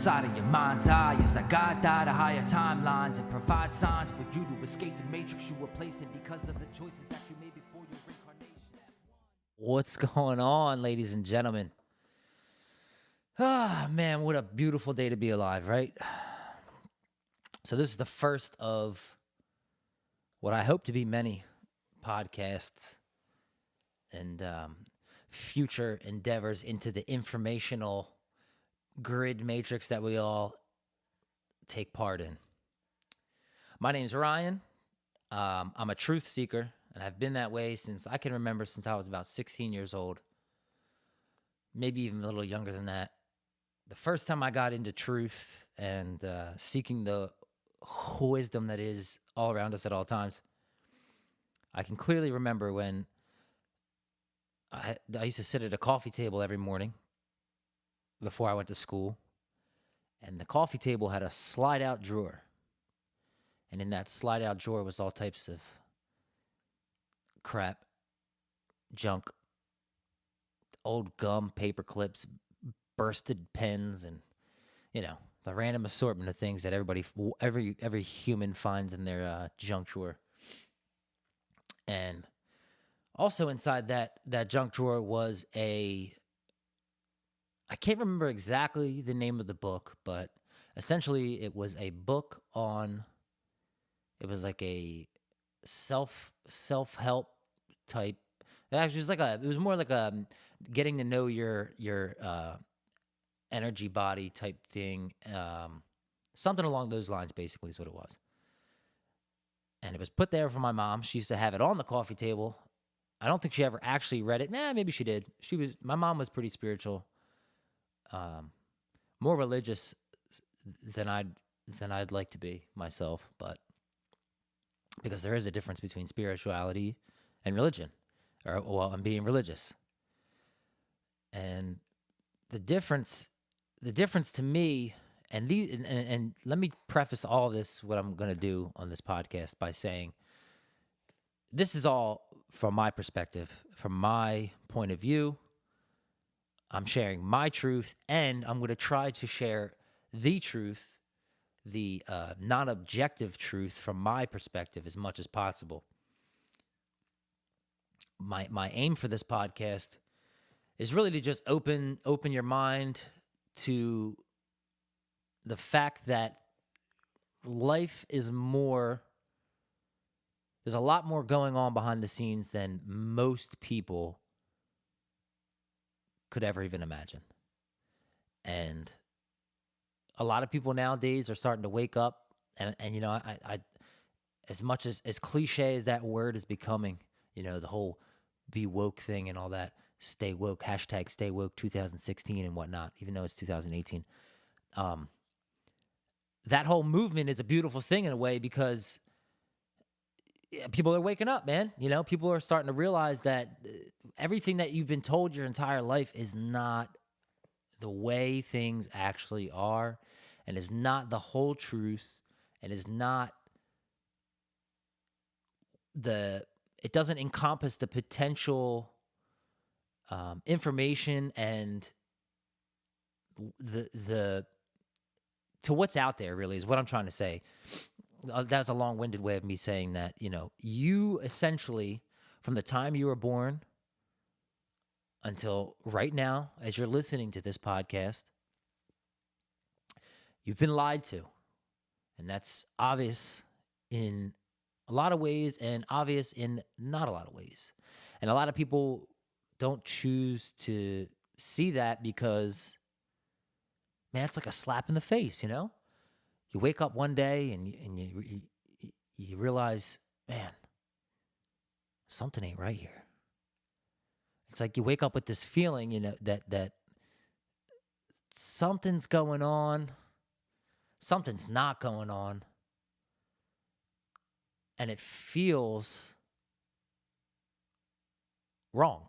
inside of your mind's eye as I guide out to higher timelines and provide signs for you to escape the matrix you were placed in because of the choices that you made before your reincarnation. What's going on, ladies and gentlemen? Ah, man, what a beautiful day to be alive, right? So this is the first of what I hope to be many podcasts and future endeavors into the informational grid matrix that we all take part in. My name's Ryan. I'm a truth seeker, and I've been that way since I can remember, since I was about 16 years old, maybe even a little younger than that. The first time I got into truth and seeking the wisdom that is all around us at all times, I can clearly remember when I used to sit at a coffee table every morning before I went to school, and the coffee table had a slide-out drawer. And in that slide-out drawer was all types of crap, junk, old gum, paper clips, bursted pens, and, you know, the random assortment of things that every human finds in their junk drawer. And also inside that junk drawer was I can't remember exactly the name of the book, but essentially it was a book on, it was like a self-help type. Actually, it was more like a getting to know your energy body type thing. Something along those lines, basically, is what it was. And it was put there for my mom. She used to have it on the coffee table. I don't think she ever actually read it. Maybe she did. My mom was pretty spiritual, more religious than I'd like to be myself, but because there is a difference between spirituality and religion, and being religious. And the difference to me, and let me preface all this, what I'm going to do on this podcast, by saying this is all from my perspective, from my point of view. I'm sharing my truth, and I'm going to try to share the truth, the non-objective truth from my perspective as much as possible. My aim for this podcast is really to just open your mind to the fact that life is more, there's a lot more going on behind the scenes than most people could ever even imagine. And a lot of people nowadays are starting to wake up, and you know, I as much as cliche as that word is becoming, you know, the whole be woke thing and all that, stay woke, hashtag stay woke 2016 and whatnot, even though it's 2018. That whole movement is a beautiful thing in a way, because people are waking up, man. You know, people are starting to realize that everything that you've been told your entire life is not the way things actually are, and is not the whole truth, and is not it doesn't encompass the potential information and the to what's out there, really, is what I'm trying to say. That's a long-winded way of me saying that, you know, you essentially, from the time you were born until right now, as you're listening to this podcast, you've been lied to. And that's obvious in a lot of ways and obvious in not a lot of ways. And a lot of people don't choose to see that because, man, it's like a slap in the face, you know? You wake up one day and you realize, man, something ain't right here. It's like you wake up with this feeling, you know, that something's going on, something's not going on, and it feels wrong,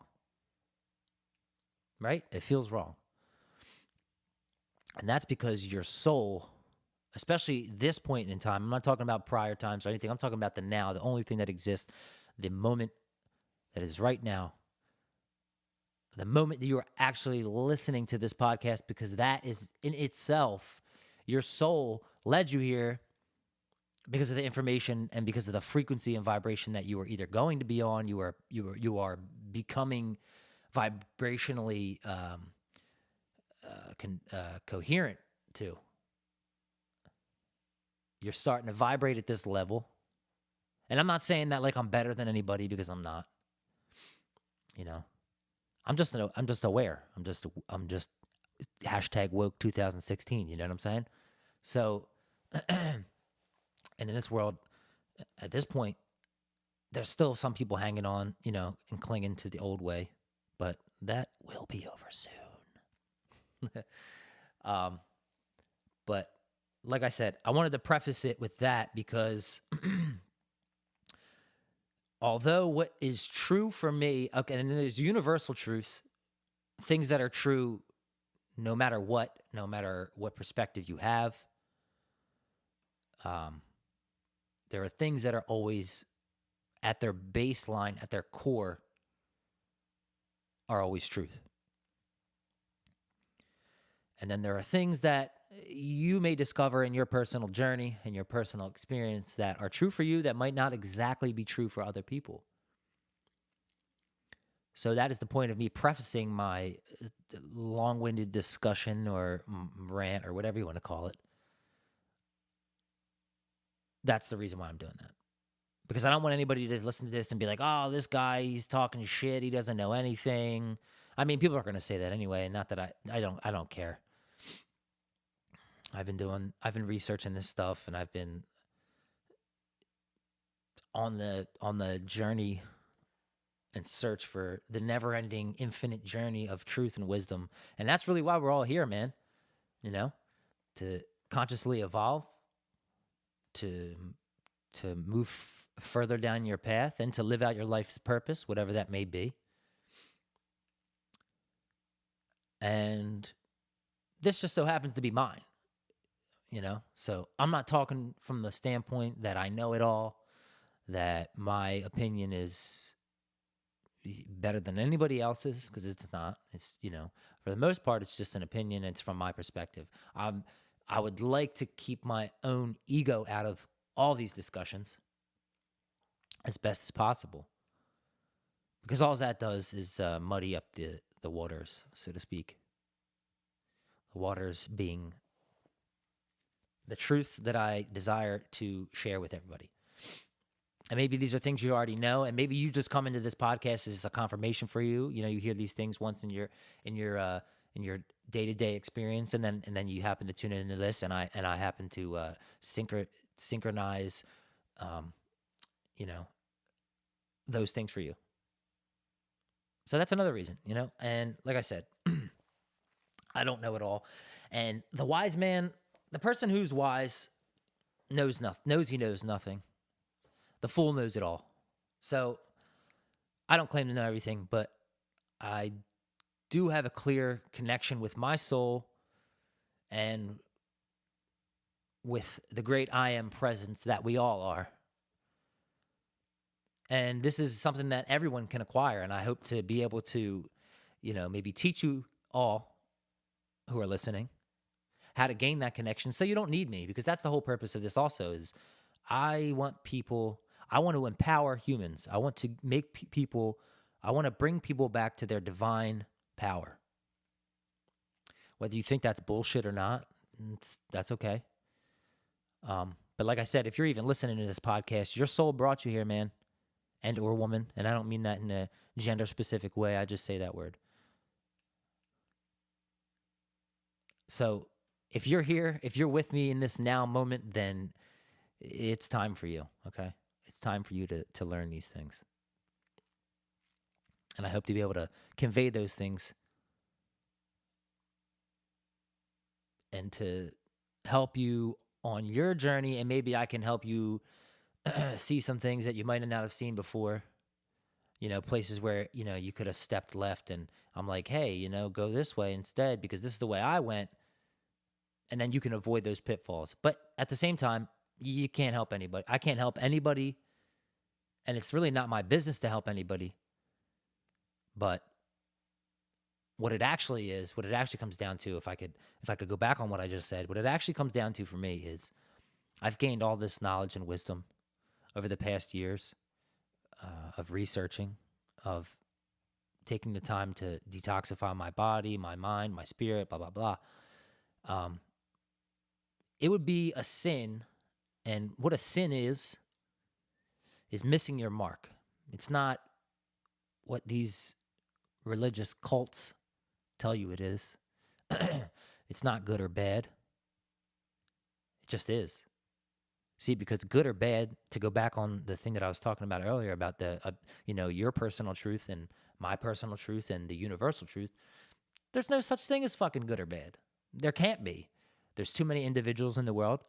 right? It feels wrong. And that's because your soul, especially this point in time, I'm not talking about prior times or anything, I'm talking about the now, the only thing that exists, the moment that is right now, the moment that you are actually listening to this podcast, because that is in itself Your soul led you here because of the information and because of the frequency and vibration that you were either going to be on, you are becoming vibrationally coherent to. You're starting to vibrate at this level. And I'm not saying that like I'm better than anybody, because I'm not. You know, I'm just aware. I'm just hashtag woke 2016. You know what I'm saying? So, and in this world, at this point, there's still some people hanging on, you know, and clinging to the old way, but that will be over soon. But like I said, I wanted to preface it with that because although what is true for me, okay, and there's universal truth, things that are true no matter what perspective you have. There are things that are always at their baseline, at their core, are always truth. And then there are things that you may discover in your personal journey and your personal experience that are true for you that might not exactly be true for other people. So that is the point of me prefacing my long-winded discussion or rant or whatever you want to call it. That's the reason why I'm doing that. Because I don't want anybody to listen to this and be like, oh, this guy, he's talking shit. He doesn't know anything. I mean, people are going to say that anyway. And not that I don't care. I've been researching this stuff, and I've been on the journey and search for the never-ending, infinite journey of truth and wisdom. And that's really why we're all here, man. You know, to consciously evolve, to move further down your path, and to live out your life's purpose, whatever that may be. And this just so happens to be mine. You know, so I'm not talking from the standpoint that I know it all, that my opinion is better than anybody else's, because it's not. It's, you know, for the most part, it's just an opinion. It's from my perspective. I would like to keep my own ego out of all these discussions as best as possible, because all that does is muddy up the waters, so to speak. The waters being the truth that I desire to share with everybody. And maybe these are things you already know, and maybe you just come into this podcast as a confirmation for you. You know, you hear these things once in your day-to-day experience, and then you happen to tune into this, and I happen to synchronize, you know, those things for you. So that's another reason, you know. And like I said, I don't know it all, and the wise man, the person who's wise, knows he knows nothing. The fool knows it all. So I don't claim to know everything, but I do have a clear connection with my soul and with the great I am presence that we all are. And this is something that everyone can acquire, and I hope to be able to, you know, maybe teach you all who are listening how to gain that connection, so you don't need me, because that's the whole purpose of this also. Is I want to empower humans. I want to make I want to bring people back to their divine power. Whether you think that's bullshit or not, that's okay. But like I said, if you're even listening to this podcast, your soul brought you here, man, and or woman. And I don't mean that in a gender specific way. I just say that word. So if you're here, if you're with me in this now moment, then it's time for you, okay? It's time for you to learn these things. And I hope to be able to convey those things and to help you on your journey, and maybe I can help you see some things that you might not have seen before. You know, places where, you know, you could have stepped left, and I'm like, hey, you know, go this way instead, because this is the way I went. And then you can avoid those pitfalls. But at the same time, you can't help anybody. I can't help anybody. And it's really not my business to help anybody. But what it actually is, what it actually comes down to, if I could go back on what I just said, what it actually comes down to for me is I've gained all this knowledge and wisdom over the past years of researching, of taking the time to detoxify my body, my mind, my spirit, blah, blah, blah. It would be a sin, and what a sin is missing your mark. It's not what these religious cults tell you it is. It's not good or bad. It just is. See, because good or bad, to go back on the thing that I was talking about earlier about the, your personal truth and my personal truth and the universal truth, there's no such thing as fucking good or bad. There can't be. There's too many individuals in the world.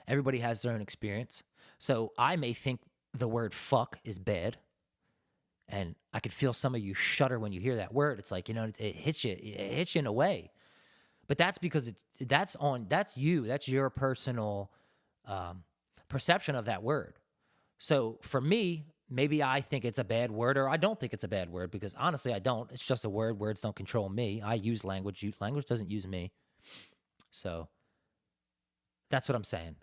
Everybody has their own experience. So I may think the word fuck is bad, and I could feel some of you shudder when you hear that word. It's like, it hits you in a way. But that's because that's you. That's your personal perception of that word. So for me, maybe I think it's a bad word, or I don't think it's a bad word, because honestly, I don't. It's just a word. Words don't control me. I use language. Language doesn't use me. So that's what I'm saying.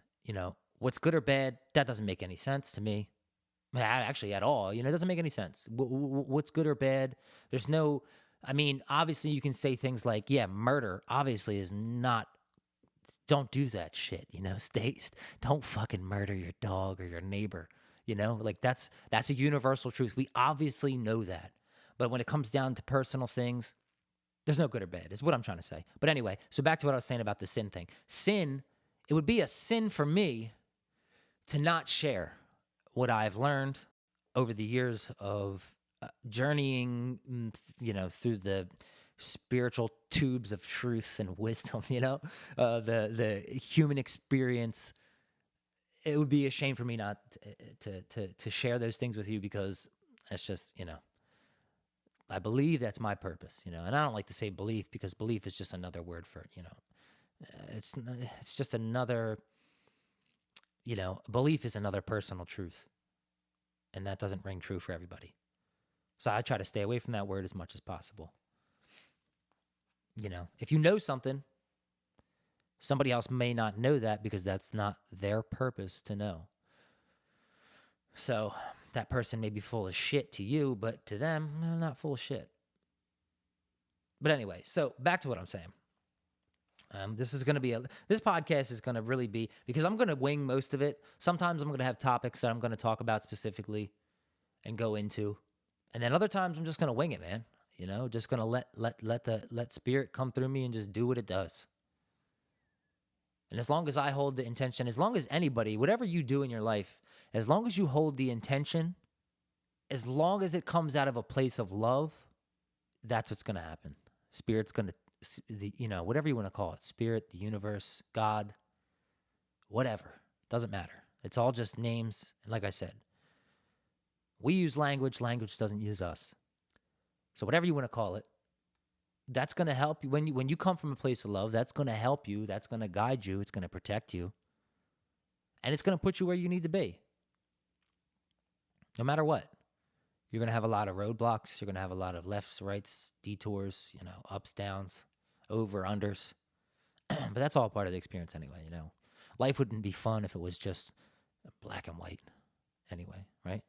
What's good or bad, that doesn't make any sense to me. Actually, at all. It doesn't make any sense. What's good or bad? There's no, obviously you can say things like, yeah, murder obviously is not, don't do that shit, don't fucking murder your dog or your neighbor, like that's a universal truth. We obviously know that. But when it comes down to personal things, there's no good or bad, is what I'm trying to say. But anyway, so back to what I was saying about the sin thing. Sin, it would be a sin for me to not share what I've learned over the years of journeying, through the spiritual tubes of truth and wisdom, the human experience. It would be a shame for me not to share those things with you, because it's just, I believe that's my purpose, and I don't like to say belief, because belief is just another word for, it's just another, belief is another personal truth, and that doesn't ring true for everybody. So I try to stay away from that word as much as possible. If you know something, somebody else may not know that, because that's not their purpose to know. So that person may be full of shit to you, but to them, they're not full of shit. But anyway, so back to what I'm saying. This podcast is going to really be, because I'm going to wing most of it. Sometimes I'm going to have topics that I'm going to talk about specifically and go into. And then other times I'm just going to wing it, man. Just going to let spirit come through me and just do what it does. And as long as I hold the intention, as long as anybody, whatever you do in your life, as long as you hold the intention, as long as it comes out of a place of love, that's what's going to happen. Spirit's going to, whatever you want to call it, spirit, the universe, God, whatever, doesn't matter. It's all just names. And like I said, we use language doesn't use us. So whatever you want to call it, that's going to help you. When you come from a place of love, that's going to help you. That's going to guide you. It's going to protect you. And it's going to put you where you need to be. No matter what. You're going to have a lot of roadblocks. You're going to have a lot of lefts, rights, detours, ups, downs, over, unders. But that's all part of the experience anyway, Life wouldn't be fun if it was just black and white anyway, right?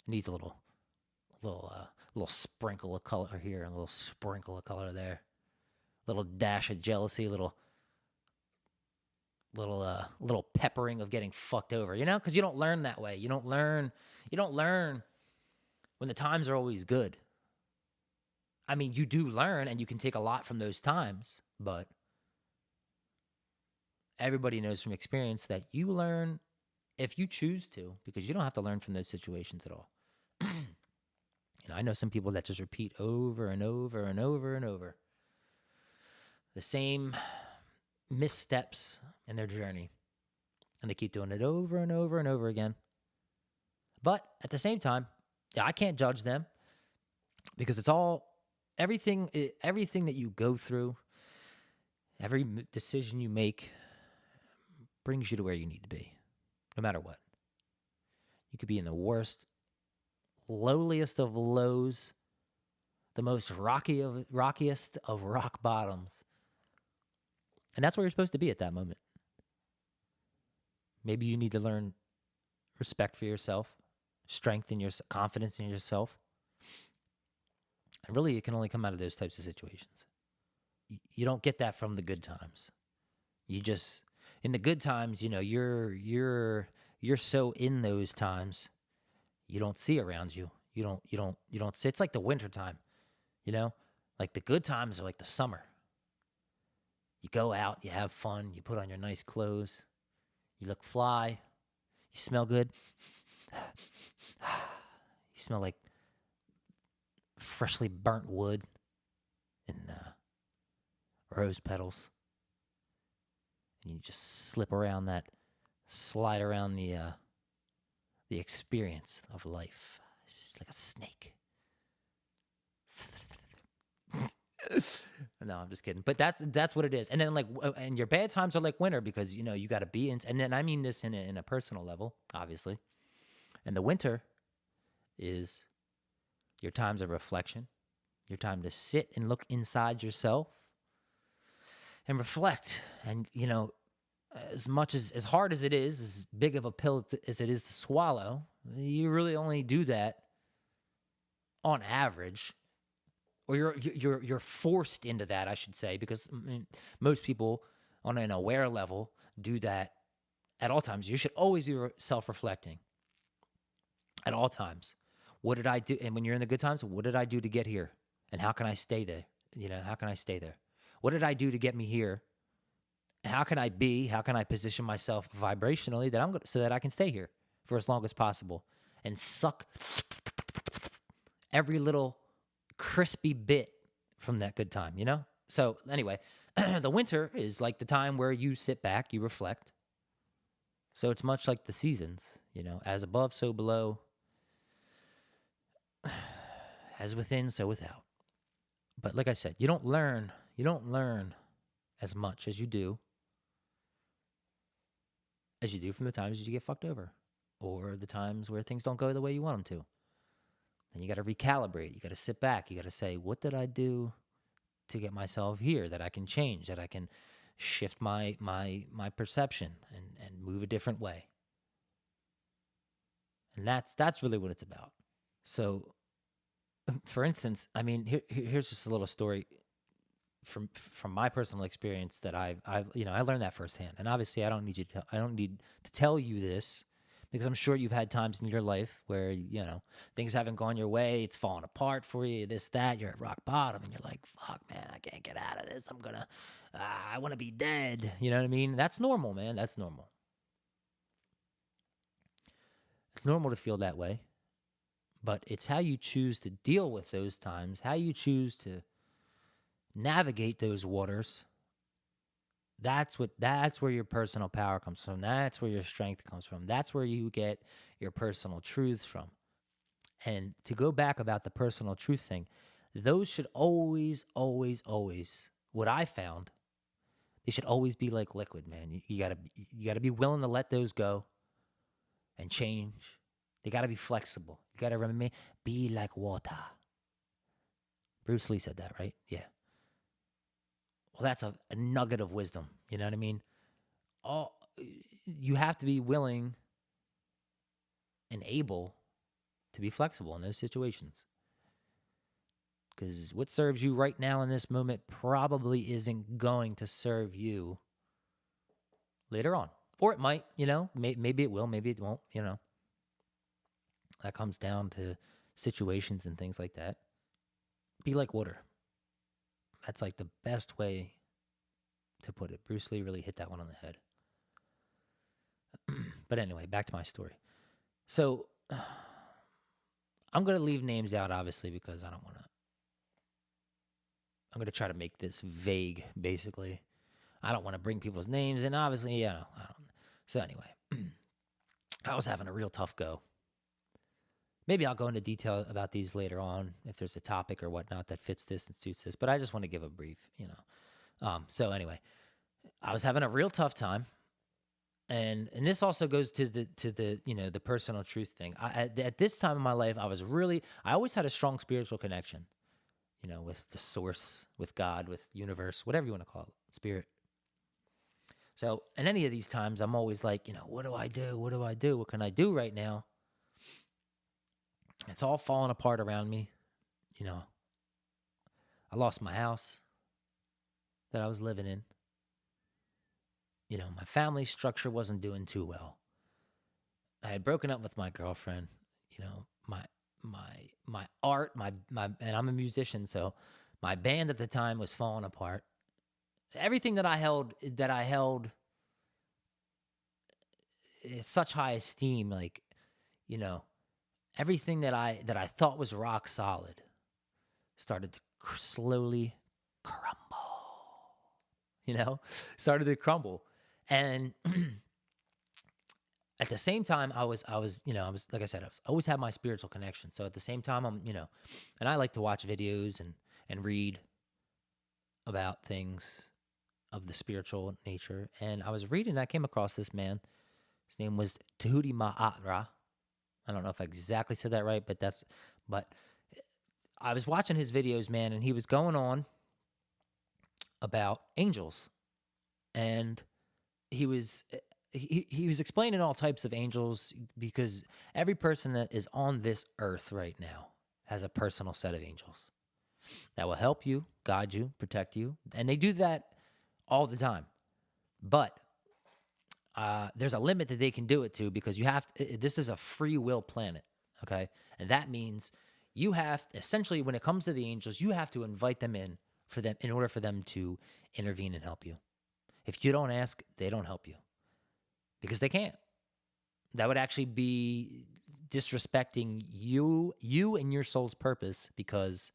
It needs a little sprinkle of color here and a little sprinkle of color there. Little dash of jealousy, little peppering of getting fucked over, because you don't learn that way. You don't learn when the times are always good. You do learn, and you can take a lot from those times, but everybody knows from experience that you learn if you choose to, because you don't have to learn from those situations at all. I know some people that just repeat over and over and over and over the same missteps in their journey, and they keep doing it over and over and over again. But at the same time, I can't judge them, because it's all everything that you go through, every decision you make brings you to where you need to be, no matter what. You could be in the worst lowliest of lows, the most rockiest of rock bottoms. And that's where you're supposed to be at that moment. Maybe you need to learn respect for yourself, strength in your confidence in yourself. And really, it can only come out of those types of situations. You don't get that from the good times. You just, in the good times, you're so in those times, you don't see around you. You don't see. It's like the winter time, like the good times are like the summer. You go out, you have fun, you put on your nice clothes, you look fly, you smell good. You smell like freshly burnt wood and rose petals. And you just slide around the experience of life. It's like a snake. No, I'm just kidding. But that's what it is. And then and your bad times are like winter because you got to be in. And then I mean this in a personal level, obviously. And the winter is your times of reflection, your time to sit and look inside yourself and reflect. And as hard as it is, as big of a pill as it is to swallow, you really only do that on average. Or you're forced into that, I should say, because most people on an aware level do that at all times. You should always be self-reflecting at all times. What did I do? And when you're in the good times, what did I do to get here? And how can I stay there? How can I stay there? What did I do to get me here? How can I position myself vibrationally so that I can stay here for as long as possible and suck every little crispy bit from that good time, So anyway, the winter is like the time where you sit back, you reflect. So it's much like the seasons, as above, so below, as within, so without. But like I said, you don't learn as much as you do from the times you get fucked over or the times where things don't go the way you want them to. And you got to recalibrate. You got to sit back. You got to say, what did I do to get myself here that I can change, that I can shift my perception and move a different way? And that's really what it's about. So, for instance, I mean, here's just a little story from my personal experience that I learned that firsthand. And obviously, I don't need to tell you this, because I'm sure you've had times in your life where, things haven't gone your way. It's falling apart for you, this, that. You're at rock bottom and you're like, fuck, man, I can't get out of this. I want to be dead. You know what I mean? That's normal, man. That's normal. It's normal to feel that way. But it's how you choose to deal with those times, how you choose to navigate those waters. That's where your personal power comes from. That's where your strength comes from. That's where you get your personal truths from. And to go back about the personal truth thing, those should always, what I found, they should always be like liquid, man. You gotta be willing to let those go and change. They gotta be flexible. You gotta remember, be like water. Bruce Lee said that, right? Yeah. Well, that's a nugget of wisdom. You know what I mean? You have to be willing and able to be flexible in those situations. Because what serves you right now in this moment probably isn't going to serve you later on. Or it might, maybe it will, maybe it won't, That comes down to situations and things like that. Be like water. That's like the best way to put it. Bruce Lee really hit that one on the head. But anyway, back to my story. So I'm going to leave names out, obviously, because I don't want to. I'm going to try to make this vague, basically. I don't want to bring people's names in, obviously, I don't. So anyway, I was having a real tough go. Maybe I'll go into detail about these later on if there's a topic or whatnot that fits this and suits this. But I just want to give a brief, So anyway, I was having a real tough time. And this also goes to the the personal truth thing. At this time in my life, I always had a strong spiritual connection, with the source, with God, with universe, whatever you want to call it, spirit. So in any of these times, I'm always like, what do I do? What do I do? What can I do right now? It's all falling apart around me. I lost my house that I was living in. My family structure wasn't doing too well. I had broken up with my girlfriend. My my art, and I'm a musician, so my band at the time was falling apart. Everything that I held in such high esteem, like, everything that I thought was rock solid started to slowly crumble. Started to crumble. And at the same time, I was like I said, I was always had my spiritual connection. So at the same time, and I like to watch videos and read about things of the spiritual nature. And I was reading, I came across this man. His name was Tahuti Ma'atra. I don't know if I exactly said that right, but I was watching his videos, man, and he was going on about angels. And he was explaining all types of angels, because every person that is on this earth right now has a personal set of angels that will help you, guide you, protect you. And they do that all the time. But there's a limit that they can do it to, because this is a free will planet, okay? And that means you have, essentially, when it comes to the angels, you have to invite them in order for them to intervene and help you. If you don't ask, they don't help you, because they can't. That would actually be disrespecting you and your soul's purpose, because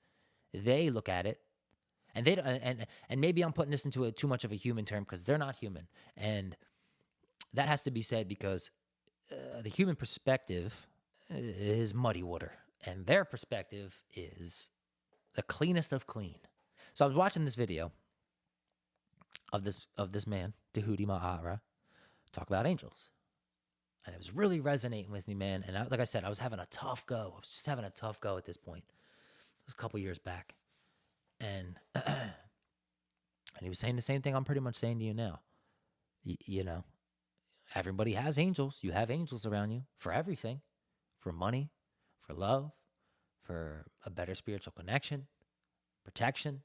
they look at it and and maybe I'm putting this into too much of a human term, because they're not human. And that has to be said, because the human perspective is muddy water, and their perspective is the cleanest of clean. So I was watching this video of this man, Tahuti Ma'ara, talk about angels. And it was really resonating with me, man. And like I said, I was having a tough go. I was just having a tough go at this point. It was a couple years back. And and he was saying the same thing I'm pretty much saying to you now. Everybody has angels. You have angels around you for everything, for money, for love, for a better spiritual connection, protection,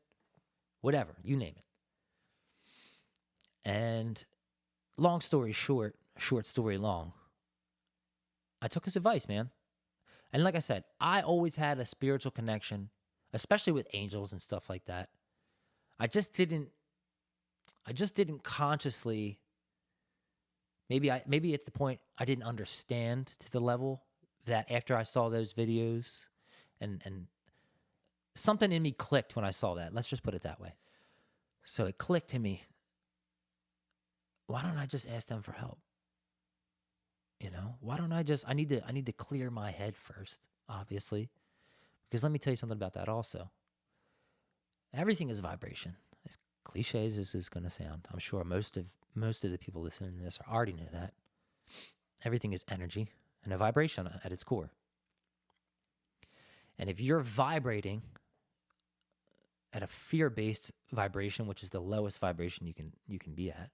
whatever, you name it. And long story short, short story long, I took his advice, man. And like I said, I always had a spiritual connection, especially with angels and stuff like that. I just didn't consciously, maybe at the point I didn't understand to the level that after I saw those videos, and something in me clicked when I saw that. Let's just put it that way. So it clicked in me. Why don't I just ask them for help? Why don't I need to clear my head first, obviously. Because let me tell you something about that also. Everything is vibration. As cliche as this is going to sound, I'm sure most of the people listening to this already know that. Everything is energy and a vibration at its core. And if you're vibrating at a fear-based vibration, which is the lowest vibration you can be at,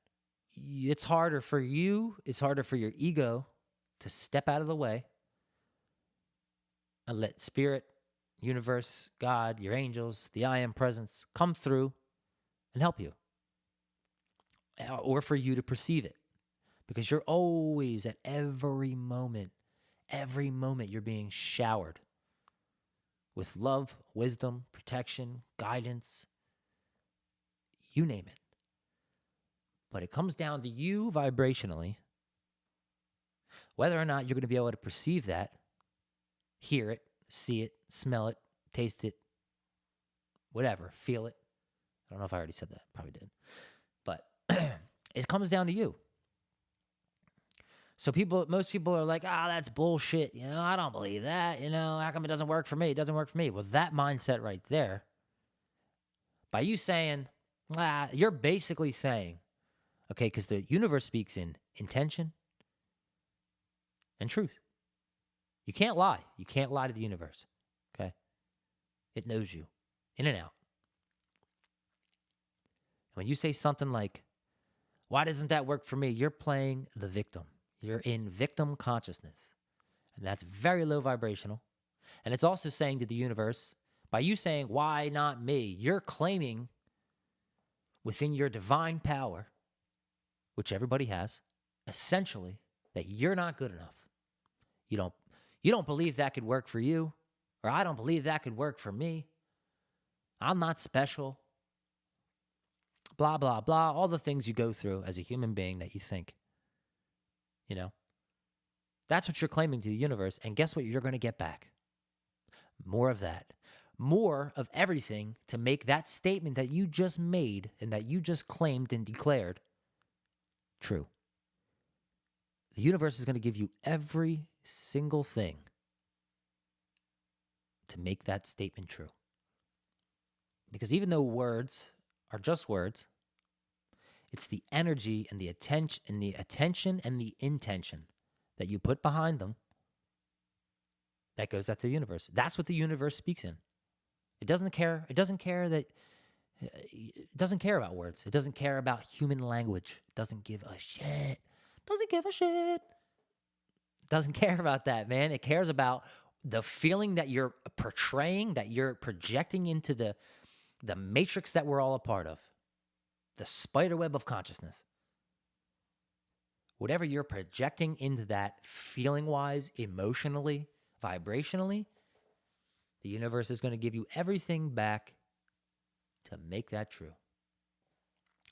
it's harder for you, it's harder for your ego to step out of the way and let spirit, universe, God, your angels, the I am presence come through and help you. Or for you to perceive it. Because you're always, at every moment, you're being showered with love, wisdom, protection, guidance, you name it. But it comes down to you vibrationally, whether or not you're going to be able to perceive that, hear it, see it, smell it, taste it, whatever, feel it. I don't know if I already said that. Probably did. But it comes down to you. So most people are like, that's bullshit. I don't believe that. How come it doesn't work for me? It doesn't work for me. Well, that mindset right there, by you saying, you're basically saying, okay, because the universe speaks in intention, and truth. You can't lie. You can't lie to the universe, okay? It knows you in and out. And when you say something like, why doesn't that work for me? You're playing the victim. You're in victim consciousness. And that's very low vibrational. And it's also saying to the universe, by you saying, why not me? You're claiming within your divine power, which everybody has, essentially, that you're not good enough. You don't believe that could work for you, or I don't believe that could work for me. I'm not special. Blah, blah, blah. All the things you go through as a human being that you think, you know, that's what you're claiming to the universe. And guess what you're going to get back? More of that. More of everything to make that statement that you just made and that you just claimed and declared true. The universe is going to give you every single thing to make that statement true. Because even though words are just words, it's the energy and the attention and the intention that you put behind them that goes out to the universe. That's what the universe speaks in. It doesn't care. It doesn't care about words. It doesn't care about human language. It doesn't give a shit. Doesn't give a shit. Doesn't care about that, man. It cares about the feeling that you're portraying, that you're projecting into the matrix that we're all a part of, the spider web of consciousness. Whatever you're projecting into that feeling-wise, emotionally, vibrationally, the universe is going to give you everything back to make that true.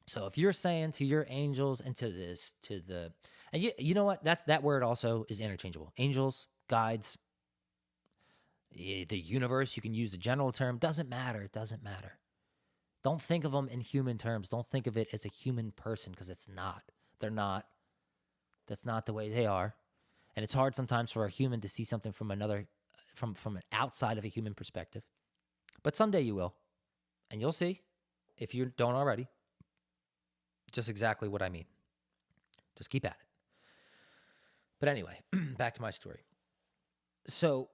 So if you're saying to your angels and and you know what? That word also is interchangeable. Angels, guides, the universe, you can use the general term. Doesn't matter. It doesn't matter. Don't think of them in human terms. Don't think of it as a human person, because it's not. They're not. That's not the way they are. And it's hard sometimes for a human to see something from an outside of a human perspective. But someday you will. And you'll see, if you don't already, just exactly what I mean. Just keep at it. But anyway, back to my story. So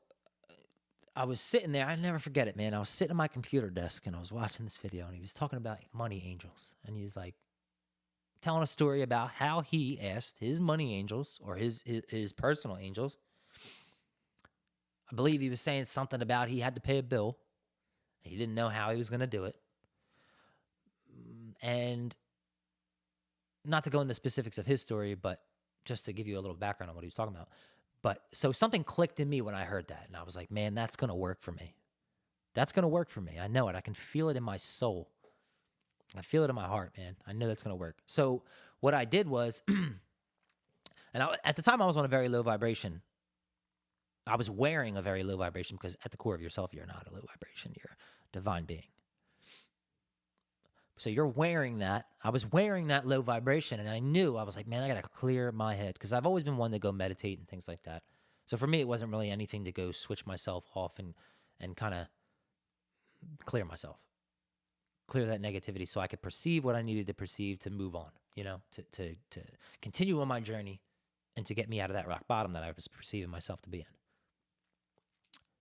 I was sitting there. I never forget it, man. I was sitting at my computer desk and I was watching this video, and he was talking about money angels. And he was like telling a story about how he asked his money angels, or his personal angels. I believe he was saying something about he had to pay a bill. He didn't know how he was going to do it. And not to go into the specifics of his story, but just to give you a little background on what he was talking about. But so something clicked in me when I heard that. And I was like, man, that's going to work for me. That's going to work for me. I know it. I can feel it in my soul. I feel it in my heart, man. I know that's going to work. So what I did was, at the time I was on a very low vibration. I was wearing a very low vibration, because at the core of yourself, you're not a low vibration. You're a divine being. So you're wearing that. I was wearing that low vibration, and I was like, man, I got to clear my head, because I've always been one to go meditate and things like that. So for me, it wasn't really anything to go switch myself off and kind of clear myself, clear that negativity, so I could perceive what I needed to perceive to move on, to continue on my journey and to get me out of that rock bottom that I was perceiving myself to be in.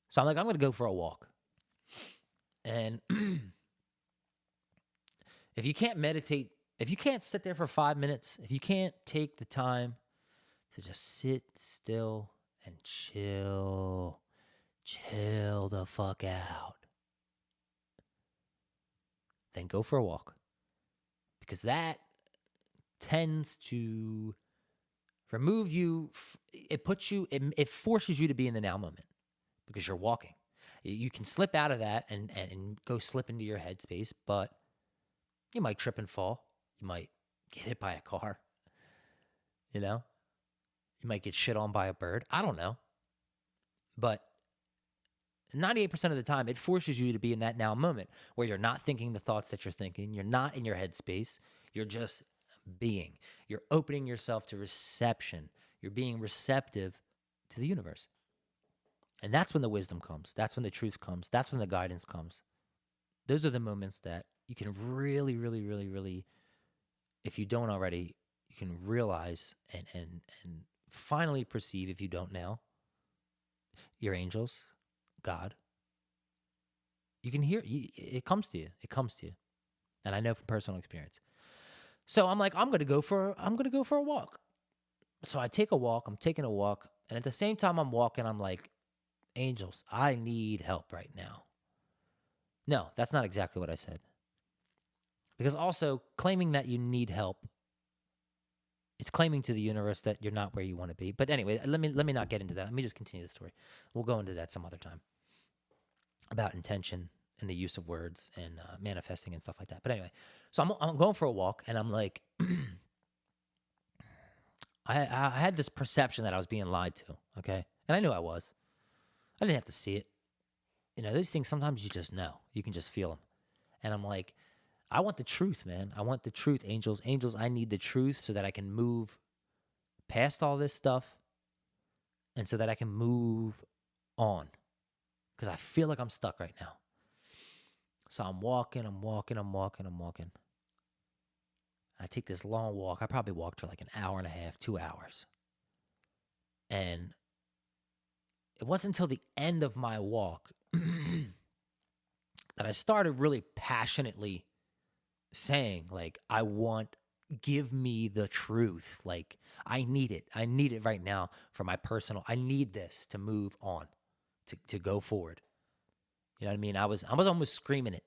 So I'm like, I'm going to go for a walk. And if you can't meditate, if you can't sit there for 5 minutes, if you can't take the time to just sit still and chill the fuck out, then go for a walk. Because that tends to remove you, it forces you to be in the now moment, because you're walking. You can slip out of that and go slip into your headspace, but you might trip and fall. You might get hit by a car. You might get shit on by a bird. I don't know. But 98% of the time, it forces you to be in that now moment where you're not thinking the thoughts that you're thinking. You're not in your headspace. You're just being. You're opening yourself to reception. You're being receptive to the universe. And that's when the wisdom comes. That's when the truth comes. That's when the guidance comes. Those are the moments that you can really, really, really, really, if you don't already, you can realize and finally perceive, if you don't now, your angels, God. You can hear it comes to you. It comes to you. And I know from personal experience. So I'm like, I'm gonna go for a walk. So I take a walk, I'm taking a walk, and at the same time I'm walking, I'm like, angels, I need help right now. No, that's not exactly what I said. Because also claiming that you need help, it's claiming to the universe that you're not where you want to be. But anyway, let me not get into that. Let me just continue the story. We'll go into that some other time about intention and the use of words and manifesting and stuff like that. But anyway, so I'm going for a walk, and I'm like, I had this perception that I was being lied to. Okay, and I knew I was. I didn't have to see it. You know, these things sometimes you just know. You can just feel them. And I'm like, I want the truth, man. I want the truth, angels. Angels, I need the truth so that I can move past all this stuff and so that I can move on. Because I feel like I'm stuck right now. So I'm walking. I take this long walk. I probably walked for like an hour and a half, 2 hours. And it wasn't until the end of my walk that I started really passionately saying, like, give me the truth. Like, I need it. I need it right now for my personal. I need this to move on, to go forward. You know what I mean? I was almost screaming it.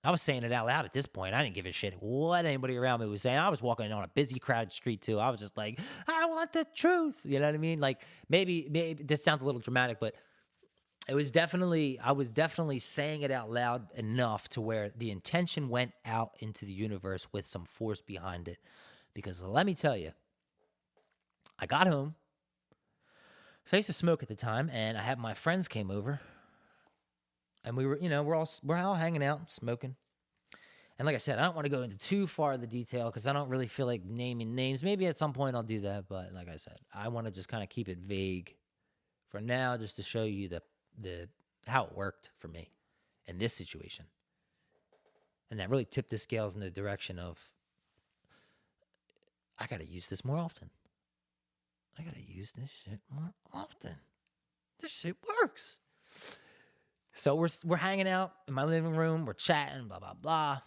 I was saying it out loud at this point. I didn't give a shit what anybody around me was saying. I was walking on a busy, crowded street too. I was just like, I want the truth. You know what I mean? Like, maybe this sounds a little dramatic, but I was definitely saying it out loud enough to where the intention went out into the universe with some force behind it. Because let me tell you, I got home. So I used to smoke at the time, and I had my friends came over, and we were, we're all hanging out, smoking. And like I said, I don't want to go into too far of the detail because I don't really feel like naming names. Maybe at some point I'll do that, but like I said, I want to just kind of keep it vague for now, just to show you the how it worked for me in this situation. And that really tipped the scales in the direction of, I got to use this more often. I got to use this shit more often. This shit works. So we're hanging out in my living room. We're chatting, blah, blah, blah.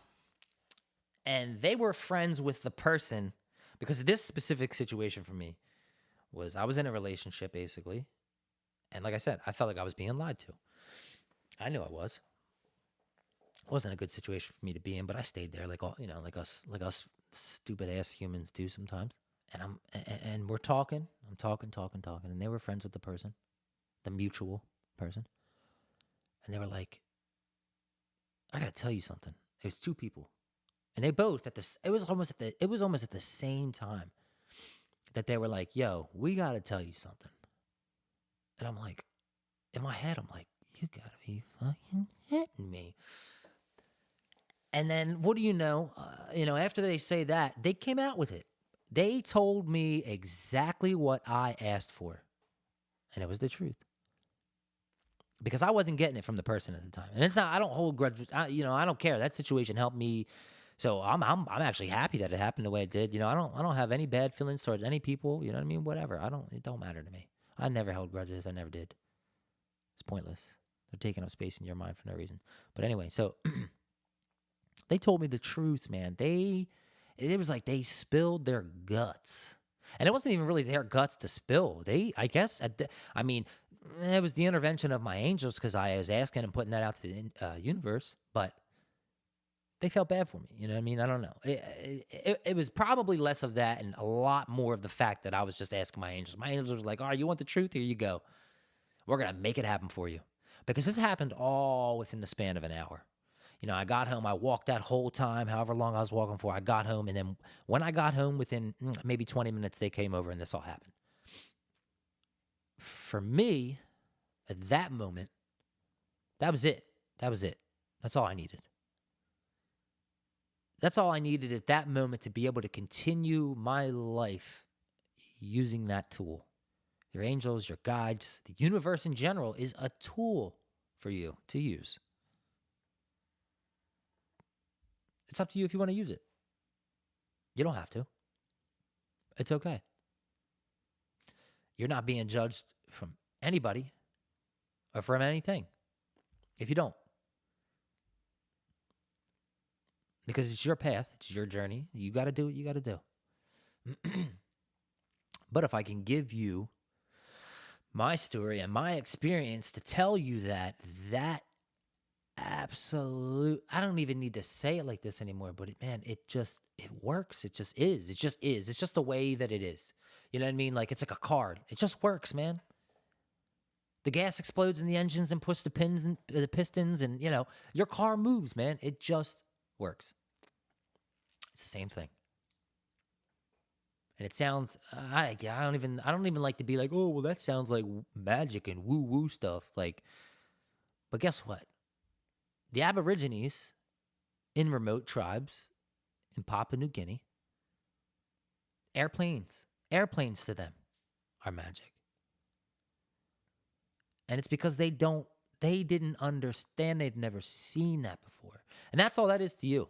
And they were friends with the person, because this specific situation for me was I was in a relationship, basically. And like I said, I felt like I was being lied to. I knew I was. It wasn't a good situation for me to be in, but I stayed there like like us stupid ass humans do sometimes. And we're talking. I'm talking, and they were friends with the person, the mutual person. And they were like, I gotta tell you something. There's two people. And they both it was almost at the same time that they were like, yo, we gotta tell you something. And I'm like, in my head, I'm like, you gotta be fucking hitting me. And then what do you know? After they say that, they came out with it. They told me exactly what I asked for. And it was the truth. Because I wasn't getting it from the person at the time. And it's not, I don't hold grudges. I don't care. That situation helped me. So I'm actually happy that it happened the way it did. I don't have any bad feelings towards any people. You know what I mean? Whatever. It don't matter to me. I never held grudges. I never did. It's pointless. They're taking up space in your mind for no reason. But anyway, so they told me the truth, man. It was like they spilled their guts. And it wasn't even really their guts to spill. It was the intervention of my angels because I was asking and putting that out to the universe. But they felt bad for me. You know what I mean? I don't know. It was probably less of that and a lot more of the fact that I was just asking my angels. My angels were like, all right, you want the truth? Here you go. We're going to make it happen for you. Because this happened all within the span of an hour. I got home. I walked that whole time, however long I was walking for. I got home. And then when I got home, within maybe 20 minutes, they came over and this all happened. For me, at that moment, that was it. That was it. That's all I needed. That's all I needed at that moment to be able to continue my life using that tool. Your angels, your guides, the universe in general is a tool for you to use. It's up to you if you want to use it. You don't have to. It's okay. You're not being judged from anybody or from anything if you don't. Because it's your path, it's your journey. You got to do what you got to do. But if I can give you my story and my experience to tell you that absolute, I don't even need to say it like this anymore, but it works. It just is. It just is. It's just the way that it is. You know what I mean? Like it's like a car. It just works, man. The gas explodes in the engines and push the pins and the pistons, and your car moves, man. It just works. It's the same thing. And it sounds, I don't even like to be like, oh, well, that sounds like magic and woo woo stuff. Like, but guess what? The Aborigines in remote tribes in Papua New Guinea, airplanes to them are magic. And it's because they didn't understand. They've never seen that before. And that's all that is to you.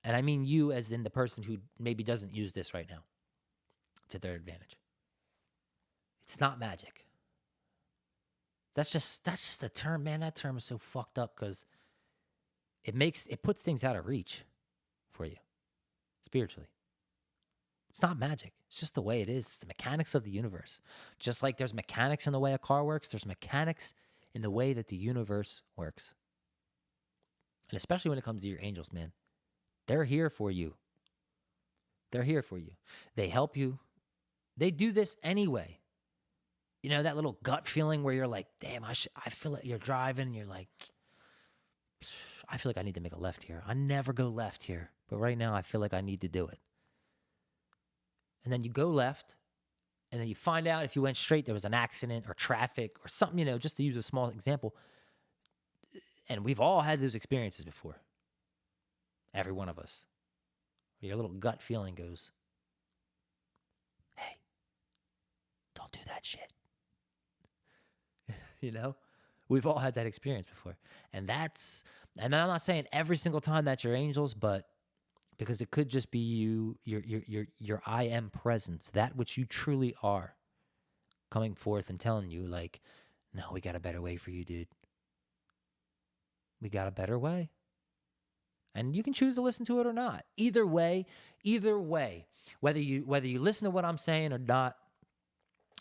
And I mean you as in the person who maybe doesn't use this right now to their advantage. It's not magic. That's just a term, man. That term is so fucked up because it puts things out of reach for you spiritually. It's not magic. It's just the way it is. It's the mechanics of the universe. Just like there's mechanics in the way a car works, there's mechanics in the way that the universe works. And especially when it comes to your angels, man. They're here for you. They're here for you. They help you. They do this anyway. You know, that little gut feeling where you're like, damn, I feel like you're driving and you're like, I feel like I need to make a left here. I never go left here. But right now I feel like I need to do it. And then you go left, and then you find out if you went straight, there was an accident or traffic or something, just to use a small example. And we've all had those experiences before. Every one of us. Your little gut feeling goes, hey, don't do that shit. We've all had that experience before. And I'm not saying every single time that's your angels, but because it could just be your I am presence, that which you truly are, coming forth and telling you like, no, we got a better way for you, dude. We got a better way. And you can choose to listen to it or not. Either way, whether you listen to what I'm saying or not,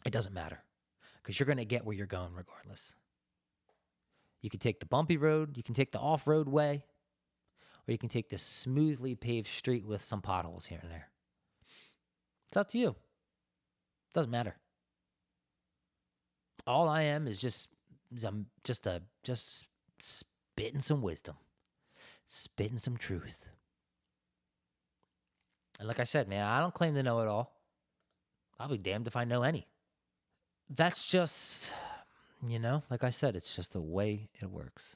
it doesn't matter. Because you're going to get where you're going regardless. You can take the bumpy road, you can take the off-road way, or you can take the smoothly paved street with some potholes here and there. It's up to you. It doesn't matter. All I am is just spitting some wisdom. Spitting some truth. And like I said, man, I don't claim to know it all. I'll be damned if I know any. That's just, like I said, it's just the way it works.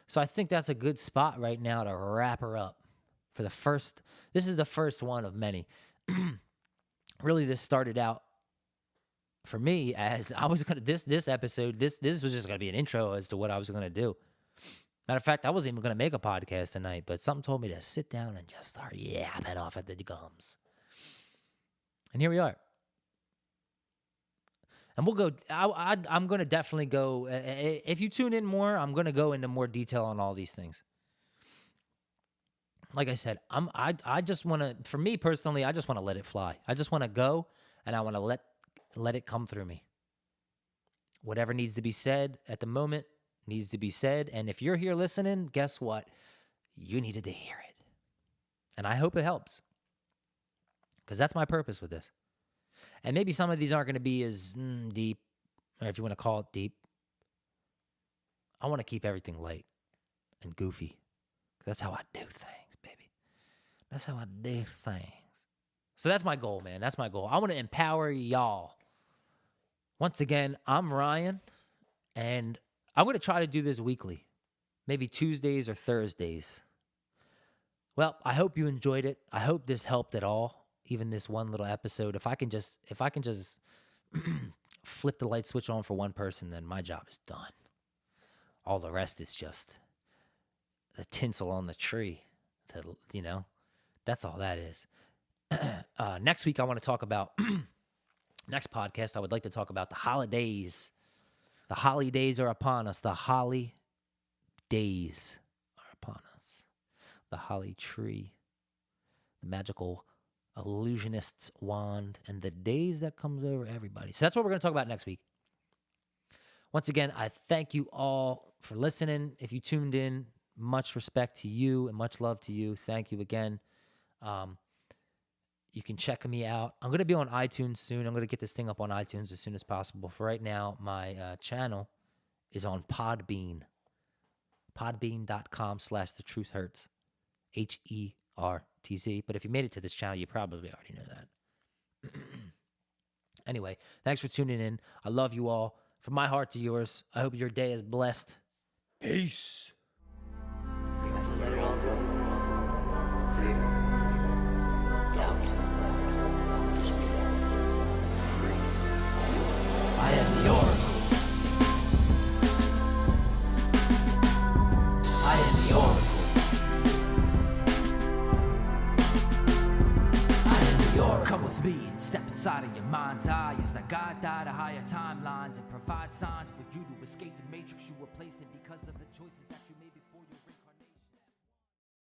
So I think that's a good spot right now to wrap her up for this is the first one of many. Really, this started out for me as I was going to, this episode, this was just going to be an intro as to what I was going to do. Matter of fact, I wasn't even going to make a podcast tonight, but something told me to sit down and just start yapping off at the gums. And here we are. And we'll go, I'm going to definitely go, if you tune in more, I'm going to go into more detail on all these things. Like I said, I just want to, for me personally, I just want to let it fly. I just want to go and I want to let it come through me. Whatever needs to be said at the moment needs to be said. And if you're here listening, guess what? You needed to hear it. And I hope it helps. Because that's my purpose with this. And maybe some of these aren't going to be as deep, or if you want to call it deep. I want to keep everything light and goofy. That's how I do things, baby. That's how I do things. So that's my goal, man. That's my goal. I want to empower y'all. Once again, I'm Ryan, and I'm going to try to do this weekly, maybe Tuesdays or Thursdays. Well, I hope you enjoyed it. I hope this helped at all, even this one little episode. If I can just flip the light switch on for one person, then my job is done. All the rest is just the tinsel on the tree to That's all that is. Next week, I want to talk about, next podcast, I would like to talk about the holidays. The holidays are upon us. The holly days are upon us. The holly tree, the magical illusionist's wand, and the days that comes over everybody. So that's what we're going to talk about next week. Once again, I thank you all for listening. If you tuned in, much respect to you and much love to you. Thank you again. You can check me out. I'm going to be on iTunes soon. I'm going to get this thing up on iTunes as soon as possible. For right now, my channel is on Podbean. Podbean.com/thetruthhurts. HERTZ. But if you made it to this channel, you probably already know that. Anyway, thanks for tuning in. I love you all. From my heart to yours, I hope your day is blessed. Peace. You have to let it all go. Fear. Doubt. Despair. Free. I am the Oracle. I am the Oracle. I am the Oracle. Come with me and step inside of your mind's eye as I guide to higher timelines and provide signs for you to escape the matrix you were placed in because of the choices that you made.